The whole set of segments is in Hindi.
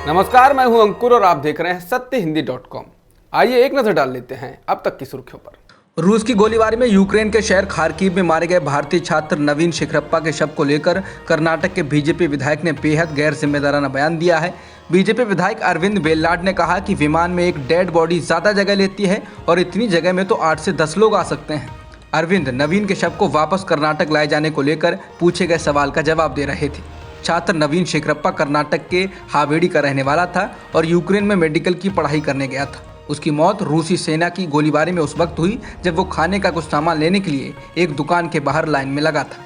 नमस्कार, मैं हूं अंकुर और आप देख रहे हैं सत्यहिंदी.com। आइए एक नजर डाल लेते हैं अब तक की सुर्खियों पर। रूस की गोलीबारी में यूक्रेन के शहर खार्किव में मारे गए भारतीय छात्र नवीन शिखरप्पा के शव को लेकर कर्नाटक के बीजेपी विधायक ने बेहद गैर जिम्मेदाराना बयान दिया है। बीजेपी विधायक अरविंद बेल्लाड ने कहा कि विमान में एक डेड बॉडी ज़्यादा जगह लेती है और इतनी जगह में तो 8 से 10 लोग आ सकते हैं। अरविंद नवीन के शव को वापस कर्नाटक लाए जाने को लेकर पूछे गए सवाल का जवाब दे रहे थे। छात्र नवीन शिखरप्पा कर्नाटक के हावेड़ी का रहने वाला था और यूक्रेन में मेडिकल की पढ़ाई करने गया था। उसकी मौत रूसी सेना की गोलीबारी में उस वक्त हुई जब वो खाने का कुछ सामान लेने के लिए एक दुकान के बाहर लाइन में लगा था।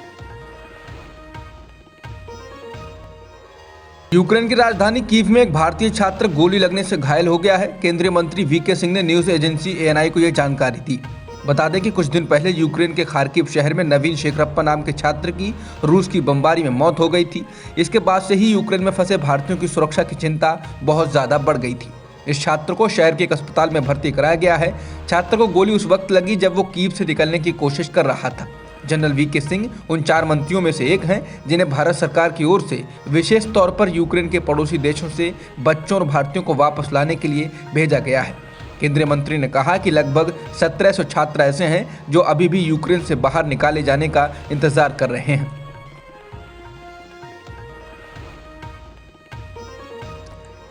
यूक्रेन की राजधानी कीव में एक भारतीय छात्र गोली लगने से घायल हो गया है। केंद्रीय मंत्री वीके सिंह ने न्यूज एजेंसी एएनआई को यह जानकारी दी। बता दें कि कुछ दिन पहले यूक्रेन के खार्किव शहर में नवीन शिखरप्पा नाम के छात्र की रूस की बमबारी में मौत हो गई थी। इसके बाद से ही यूक्रेन में फंसे भारतीयों की सुरक्षा की चिंता बहुत ज़्यादा बढ़ गई थी। इस छात्र को शहर के एक अस्पताल में भर्ती कराया गया है। छात्र को गोली उस वक्त लगी जब वो कीव से निकलने की कोशिश कर रहा था। जनरल वीके सिंह उन 4 मंत्रियों में से एक हैं जिन्हें भारत सरकार की ओर से विशेष तौर पर यूक्रेन के पड़ोसी देशों से बच्चों और भारतीयों को वापस लाने के लिए भेजा गया है। केंद्रीय मंत्री ने कहा कि लगभग 1700 छात्र ऐसे हैं जो अभी भी यूक्रेन से बाहर निकाले जाने का इंतजार कर रहे हैं।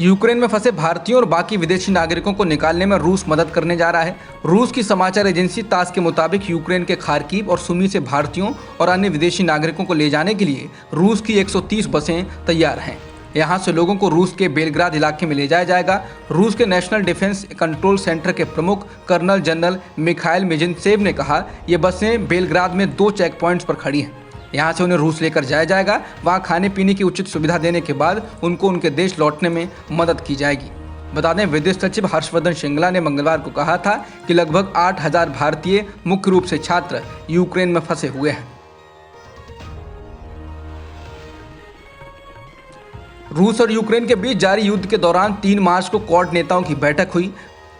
यूक्रेन में फंसे भारतीयों और बाकी विदेशी नागरिकों को निकालने में रूस मदद करने जा रहा है। रूस की समाचार एजेंसी तास के मुताबिक यूक्रेन के खार्किव और सुमी से भारतीयों और अन्य विदेशी नागरिकों को ले जाने के लिए रूस की 130 बसें तैयार हैं। यहाँ से लोगों को रूस के बेलग्राद इलाके में ले जाया जाएगा। रूस के नेशनल डिफेंस कंट्रोल सेंटर के प्रमुख कर्नल जनरल मिखाइल मिजिंत्सेव ने कहा, ये बसें बेलग्राद में 2 चेक पॉइंट्स पर खड़ी हैं। यहाँ से उन्हें रूस लेकर जाया जाएगा। वहाँ खाने पीने की उचित सुविधा देने के बाद उनको उनके देश लौटने में मदद की जाएगी। बता दें, विदेश सचिव हर्षवर्धन श्रृंगला ने मंगलवार को कहा था कि लगभग 8000 भारतीय मुख्य रूप से छात्र यूक्रेन में फंसे हुए हैं। रूस और यूक्रेन के बीच जारी युद्ध के दौरान 3 मार्च को क्वाड नेताओं की बैठक हुई।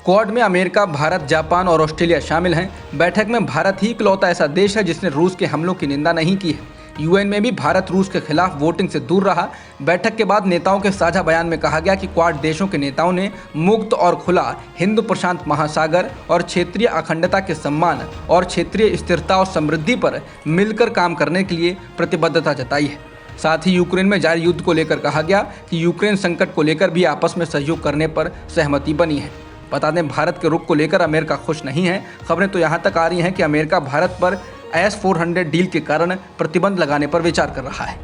क्वाड में अमेरिका, भारत, जापान और ऑस्ट्रेलिया शामिल हैं। बैठक में भारत ही इकलौता ऐसा देश है जिसने रूस के हमलों की निंदा नहीं की है। यूएन में भी भारत रूस के खिलाफ वोटिंग से दूर रहा। बैठक के बाद नेताओं के साझा बयान में कहा गया कि क्वाड देशों के नेताओं ने मुक्त और खुला हिंद प्रशांत महासागर और क्षेत्रीय अखंडता के सम्मान और क्षेत्रीय स्थिरता और समृद्धि पर मिलकर काम करने के लिए प्रतिबद्धता जताई है। साथ ही यूक्रेन में जारी युद्ध को लेकर कहा गया कि यूक्रेन संकट को लेकर भी आपस में सहयोग करने पर सहमति बनी है। बता दें, भारत के रुख को लेकर अमेरिका खुश नहीं है। खबरें तो यहाँ तक आ रही हैं कि अमेरिका भारत पर S-400 डील के कारण प्रतिबंध लगाने पर विचार कर रहा है।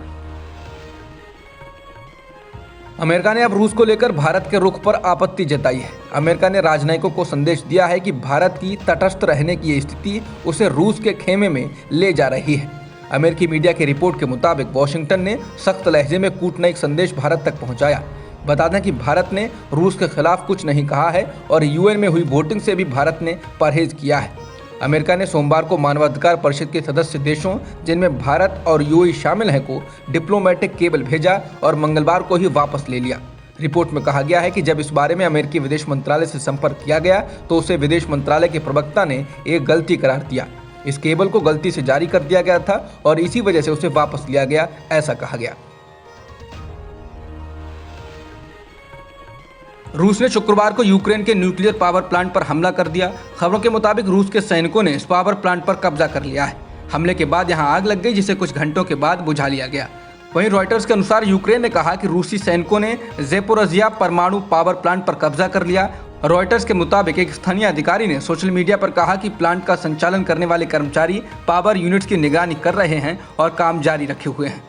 अमेरिका ने अब रूस को लेकर भारत के रुख पर आपत्ति जताई है। अमेरिका ने राजनयिकों को संदेश दिया है कि भारत की तटस्थ रहने की स्थिति उसे रूस के खेमे में ले जा रही है। अमेरिकी मीडिया की रिपोर्ट के मुताबिक वॉशिंगटन ने सख्त लहजे में कूटनैतिक संदेश भारत तक पहुंचाया। बता दें कि भारत ने रूस के खिलाफ कुछ नहीं कहा है और यूएन में हुई वोटिंग से भी भारत ने परहेज किया है। अमेरिका ने सोमवार को मानवाधिकार परिषद के सदस्य देशों, जिनमें भारत और यूएई शामिल हैं, को डिप्लोमेटिक केबल भेजा और मंगलवार को ही वापस ले लिया। रिपोर्ट में कहा गया है कि जब इस बारे में अमेरिकी विदेश मंत्रालय से संपर्क किया गया तो उसे विदेश मंत्रालय के प्रवक्ता ने एक गलती करार दिया। इस केबल को गलती से जारी कर दिया गया था और इसी वजह से उसे वापस लिया गया, ऐसा कहा गया। रूस ने शुक्रवार को यूक्रेन के न्यूक्लियर पावर प्लांट पर हमला कर दिया। खबरों के मुताबिक रूस के सैनिकों ने इस पावर प्लांट पर कब्जा कर लिया है। हमले के बाद यहां आग लग गई, जिसे कुछ घंटों के बाद बुझा लिया गया। वहीं रॉयटर्स के अनुसार यूक्रेन ने कहा कि रूसी सैनिकों ने ज़ेपोरिज़िया परमाणु पावर प्लांट पर कब्जा कर लिया। रॉयटर्स के मुताबिक एक स्थानीय अधिकारी ने सोशल मीडिया पर कहा कि प्लांट का संचालन करने वाले कर्मचारी पावर यूनिट्स की निगरानी कर रहे हैं और काम जारी रखे हुए हैं।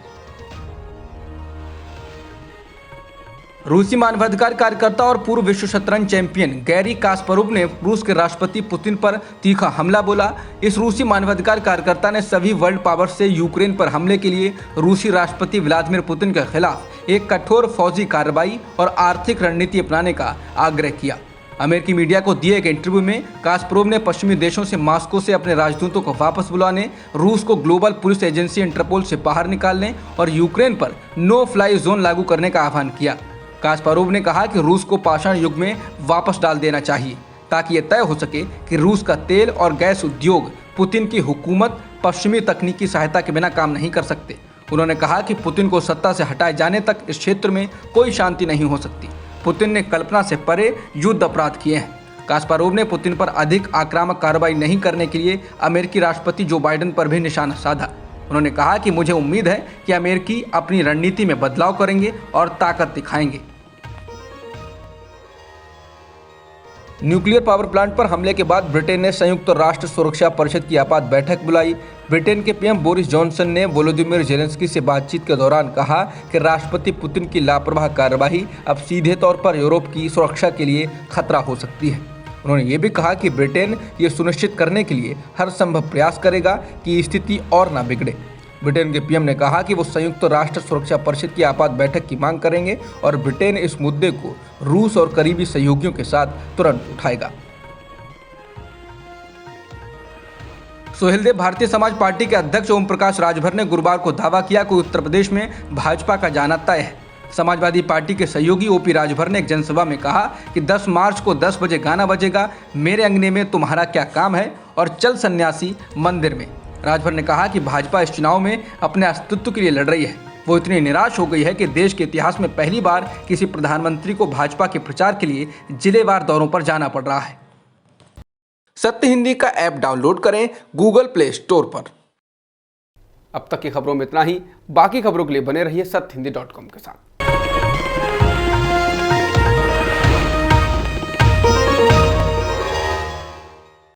रूसी मानवाधिकार कार्यकर्ता और पूर्व विश्व शतरंज चैंपियन गैरी कास्परोव ने रूस के राष्ट्रपति पुतिन पर तीखा हमला बोला। इस रूसी मानवाधिकार कार्यकर्ता ने सभी वर्ल्ड पावर से यूक्रेन पर हमले के लिए रूसी राष्ट्रपति व्लादिमीर पुतिन के खिलाफ एक कठोर फौजी कार्रवाई और आर्थिक रणनीति अपनाने का आग्रह किया। अमेरिकी मीडिया को दिए एक इंटरव्यू में कास्परोव ने पश्चिमी देशों से मॉस्को से अपने राजदूतों को वापस बुलाने, रूस को ग्लोबल पुलिस एजेंसी इंटरपोल से बाहर निकालने और यूक्रेन पर नो फ्लाई जोन लागू करने का आह्वान किया। कास्परोव ने कहा कि रूस को पाषाण युग में वापस डाल देना चाहिए ताकि यह तय हो सके कि रूस का तेल और गैस उद्योग पुतिन की हुकूमत पश्चिमी तकनीकी सहायता के बिना काम नहीं कर सकते। उन्होंने कहा कि पुतिन को सत्ता से हटाए जाने तक इस क्षेत्र में कोई शांति नहीं हो सकती। पुतिन ने कल्पना से परे युद्ध अपराध किए हैं। कास्पारोव ने पुतिन पर अधिक आक्रामक कार्रवाई नहीं करने के लिए अमेरिकी राष्ट्रपति जो बाइडेन पर भी निशाना साधा। उन्होंने कहा कि मुझे उम्मीद है कि अमेरिकी अपनी रणनीति में बदलाव करेंगे और ताकत दिखाएंगे। न्यूक्लियर पावर प्लांट पर हमले के बाद ब्रिटेन ने संयुक्त राष्ट्र सुरक्षा परिषद की आपात बैठक बुलाई। ब्रिटेन के पीएम बोरिस जॉनसन ने वोलोदिमीर जेलेंस्की से बातचीत के दौरान कहा कि राष्ट्रपति पुतिन की लापरवाह कार्यवाही अब सीधे तौर पर यूरोप की सुरक्षा के लिए खतरा हो सकती है। उन्होंने ये भी कहा कि ब्रिटेन ये सुनिश्चित करने के लिए हर संभव प्रयास करेगा कि स्थिति और न बिगड़े। ब्रिटेन के पीएम ने कहा कि वो संयुक्त राष्ट्र सुरक्षा परिषद की आपात बैठक की मांग करेंगे और ब्रिटेन इस मुद्दे को रूस और करीबी सहयोगियों के साथ तुरंत उठाएगा। सोहेलदेव भारतीय समाज पार्टी के अध्यक्ष ओम प्रकाश राजभर ने गुरुवार को दावा किया कि उत्तर प्रदेश में भाजपा का जाना तय है। समाजवादी पार्टी के सहयोगी ओपी राजभर ने एक जनसभा में कहा कि 10 मार्च को 10 बजे गाना बजेगा, मेरे अंगने में तुम्हारा क्या काम है और चल सन्यासी मंदिर में। राजभर ने कहा कि भाजपा इस चुनाव में अपने अस्तित्व के लिए लड़ रही है। वो इतनी निराश हो गई है कि देश के इतिहास में पहली बार किसी प्रधानमंत्री को भाजपा के प्रचार के लिए जिलेवार दौरों पर जाना पड़ रहा है। सत्य हिंदी का ऐप डाउनलोड करें गूगल प्ले स्टोर पर। अब तक की खबरों में इतना ही। बाकी खबरों के लिए बने रहिए सत्यहिंदी.com के साथ।